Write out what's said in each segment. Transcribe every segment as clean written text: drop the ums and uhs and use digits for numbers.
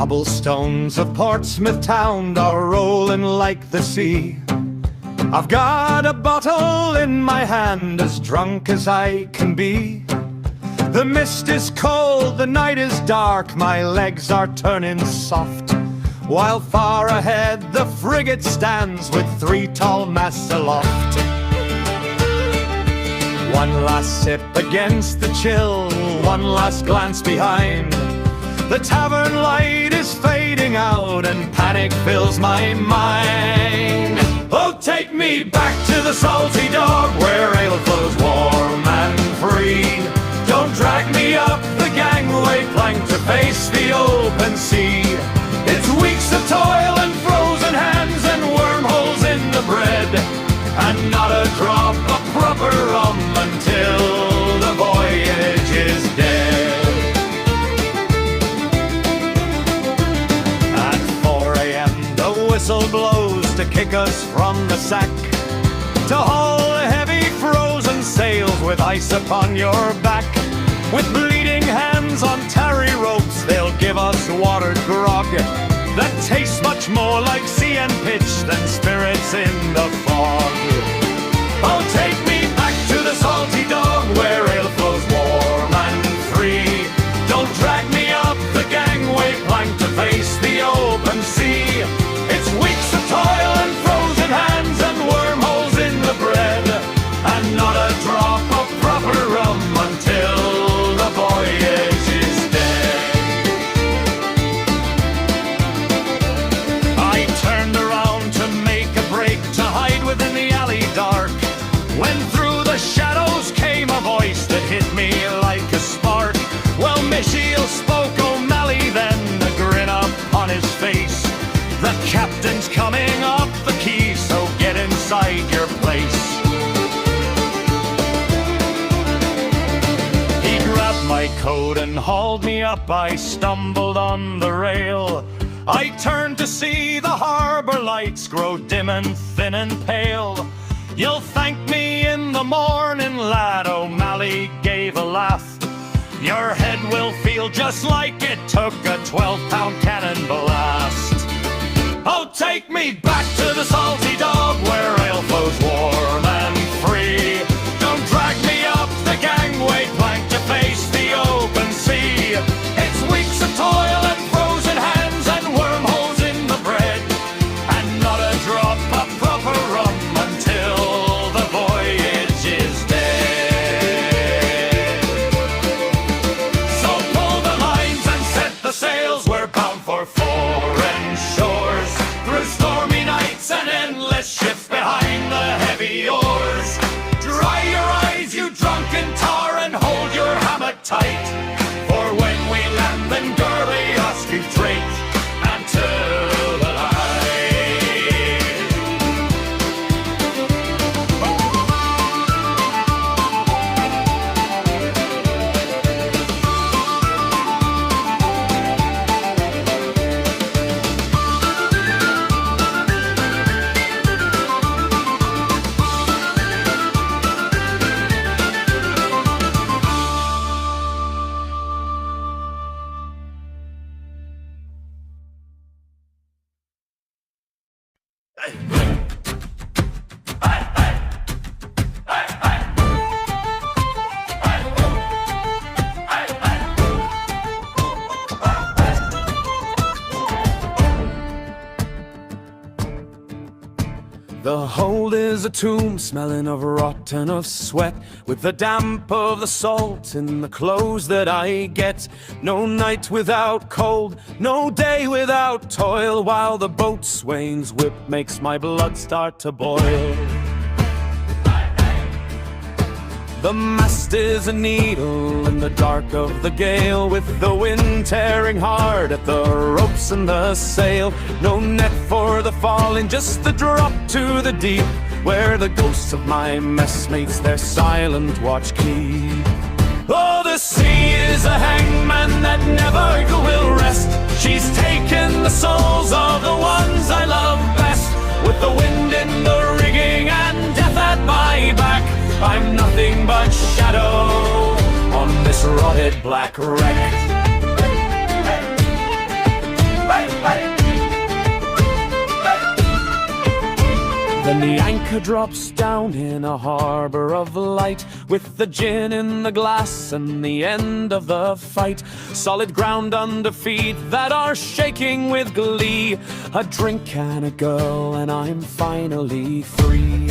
cobblestones of Portsmouth town are rolling like the sea. I've got a bottle in my hand, as drunk as I can be. The mist is cold, the night is dark, my legs are turning soft, while far ahead the frigate stands with 3 tall masts aloft. One last sip against the chill, one last glance behind. The tavern light is fading out and panic fills my mind. Oh, take me back to the salty dog where ale flows warm and free. Don't drag me up the gangway plank to face the open sea. It's weeks of toil and frozen hands and wormholes in the bread, and not a drop of proper rum until the voyage is dead. At 4 a.m. the whistle blows to kick us from the sack, to haul heavy frozen sails with ice upon your back. With bleeding hands on tarry ropes, they'll give us watered grog that tastes much more like sea and pitch than spirits in the fog. Oh, take me back to the salty dog where ale flows warm and free. Don't drag me up the gangway plank to face the open sea. It's weeks of toil and frozen hands and wormholes in the bread, and not a drop of proper rum until the voyage is dead. I turned around to make a break, to hide within the alley dark, when through the shadows came a voice that hit me like a spark. Well, Michiel spoke O'Malley then, a grin upon his face. The captain's coming up the quay, so get inside your place. He grabbed my coat and hauled me up. I stumbled on the rail. I turned to see the harbour lights grow dim and thin and pale. You'll thank me in the morning, lad, O'Malley gave a laugh. Your head will feel just like it took a 12-pound cannon blast. Oh, take me back to the salty dog where ale flows warm and free. Don't drag me up the gangway plank to face the open sea. It's weeks of toil and frozen hands and wormholes in the bread, and not a drop of proper rum until the voyage is dead. So pull the lines and set the sails, we're bound for foreign shores, through stormy nights and endless shifts behind the heavy oars. Dry your eyes, you drunken tar, and hold your hammock tight, for when we land then girly us we drink until the light. The hold is a tomb, smelling of rot and of sweat, with the damp of the salt in the clothes that I get. No night without cold, no day without toil, while the boatswain's whip makes my blood start to boil. The mast is a needle in the dark of the gale, with the wind tearing hard at the ropes and the sail. No net for the falling, just the drop to the deep, where the ghosts of my messmates their silent watch keep. Oh, the sea is a hangman that never will rest. She's taken the souls of the ones I love best. With the wind in the rigging and death at my back, I'm nothing but shadow on this rotted black wreck. Then the anchor drops down in a harbor of light, with the gin in the glass and the end of the fight. Solid ground under feet that are shaking with glee. A drink and a girl and I'm finally free.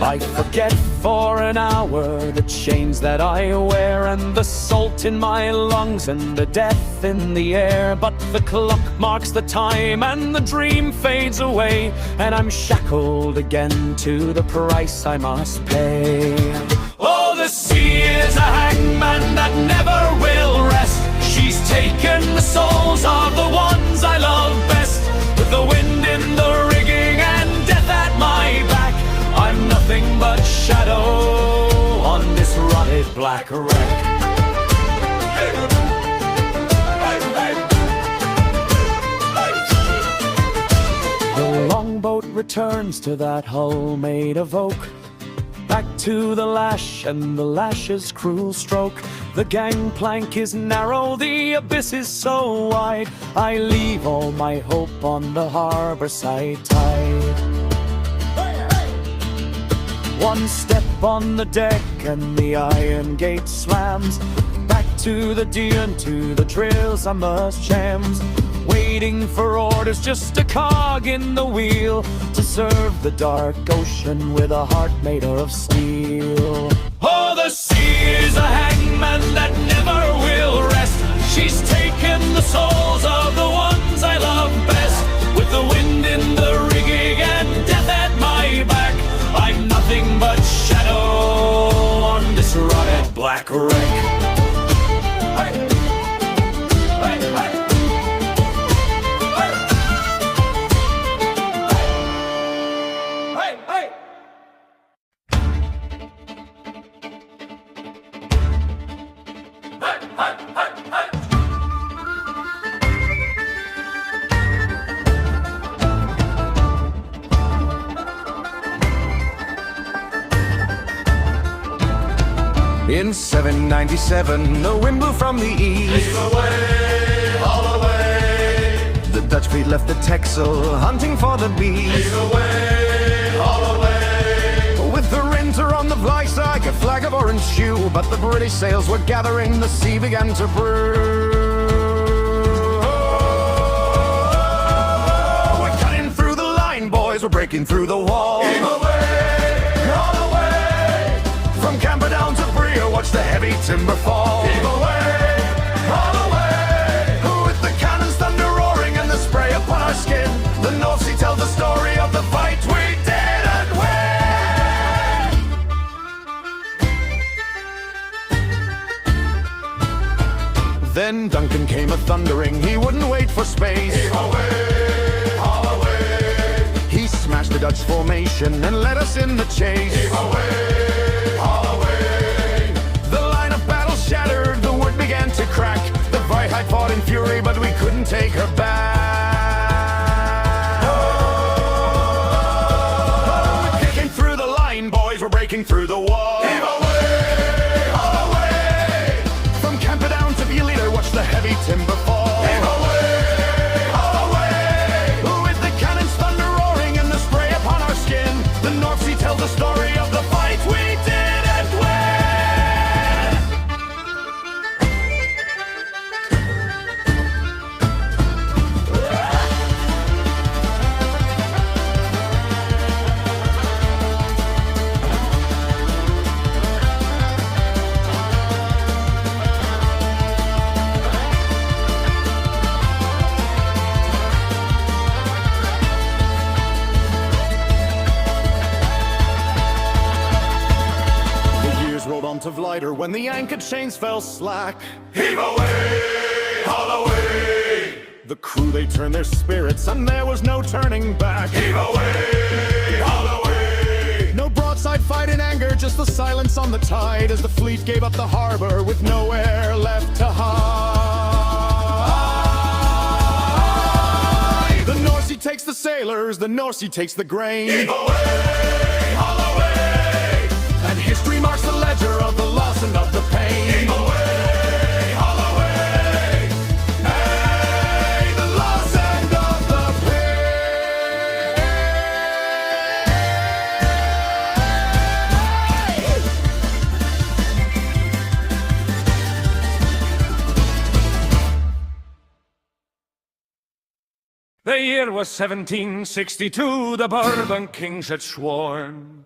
I forget for an hour the chains that I wear, and the salt in my lungs and the death in the air. But the clock marks the time and the dream fades away, and I'm shackled again to the price I must pay. Oh, the sea is a hangman that never will rest. She's taken the souls of the ones I love best. With the wind in the rigging and death at my back, I'm nothing but shadow on this rotted black wreck. The longboat returns to that hull made of oak, back to the lash and the lash's cruel stroke. The gangplank is narrow, the abyss is so wide. I leave all my hope on the harbor side tide. One step on the deck and the iron gate slams. Back to the dune, to the trails I must shams. Waiting for orders, just a cog in the wheel, to serve the dark ocean with a heart made of steel. Oh, the sea is a hangman that never will rest. She's taken the souls of the ones I love best. With the wind in the rigging and death at my back, I'm nothing but shadow on this rotted black wreck. In 797, the wind blew from the east. Heave away, haul away. The Dutch fleet left the Texel, hunting for the beast. Heave away, haul away. With the Rinter on the Vliesack, a flag of orange hue, but the British sails were gathering, the sea began to brew. Oh, we're cutting through the line, boys, we're breaking through the wall. Heave away, haul away. From Camper down to Bria, watch the heavy timber fall. Heave away, haul away. With the cannons thunder roaring and the spray upon our skin, the North Sea tells the story of the fight we didn't win. Then Duncan came a-thundering, he wouldn't wait for space. Heave away, haul away. He smashed the Dutch formation and led us in the chase. Heave away, haul away. The line of battle shattered, the wood began to crack. The Vrijheid fought in fury, but we couldn't take her back. Oh, we're kicking through the line, boys, we're breaking through the wall. Heave away, haul away. From Camper down to Violeta, watch the heavy timber fall. Heave away, haul away. With the cannons thunder roaring and the spray upon our skin, the North Sea tells the story of the fight we didn't win. To Vlieter when the anchor chains fell slack. Heave away, haul away. The crew, they turned their spirits and there was no turning back. Heave away, haul away. No broadside fight in anger, just the silence on the tide as the fleet gave up the harbor with nowhere left to hide. The North Sea takes the sailors, the North Sea takes the grain. Heave away, haul away. And history marks the ledger of the loss and of the pain. Heave away, haul away. The year was 1762, the Bourbon kings had sworn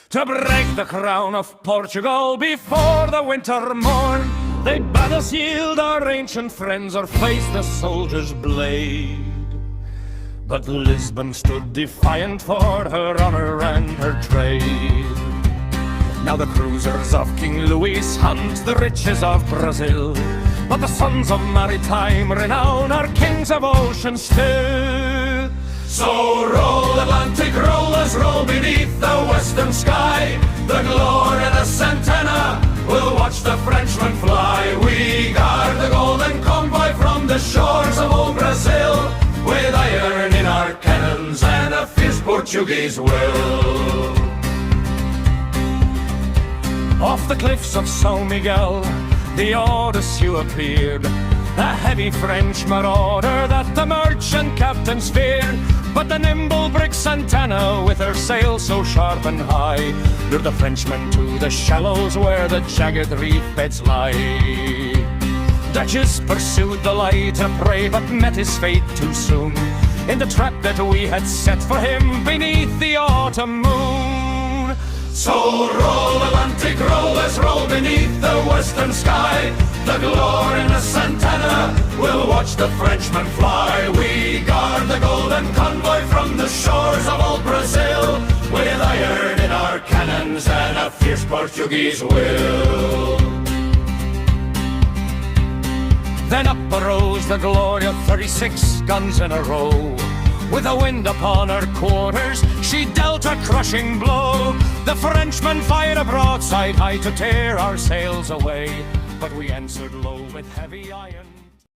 to break the crown of Portugal before the winter morn. They'd bade us yield our ancient friends or face the soldier's blade. But Lisbon stood defiant for her honor and her trade. Now the cruisers of King Louis hunt the riches of Brazil, but the sons of maritime renown are kings of ocean still. So roll, Atlantic rollers, roll beneath the western sky. The glory of the Santana will watch the Frenchmen fly. We guard the golden convoy from the shores of old Brazil, with iron in our cannons and a fierce Portuguese will. Off the cliffs of São Miguel, the Odyssey appeared, a heavy French marauder that the merchant captains feared. But the nimble brig Santana, with her sails so sharp and high, lured the Frenchmen to the shallows where the jagged reef beds lie. Duchess pursued the lighter prey, but met his fate too soon in the trap that we had set for him beneath the autumn moon. So roll, Atlantic rollers, roll beneath the western sky. The glory in the Santana will watch the Frenchmen fly. We guard the golden convoy from the shores of old Brazil, with iron in our cannons and a fierce Portuguese will. Then up arose the glory of 36 guns in a row. With the wind upon her quarters, she dealt a crushing blow. The Frenchmen fired a broadside high to tear our sails away, but we answered low with heavy iron.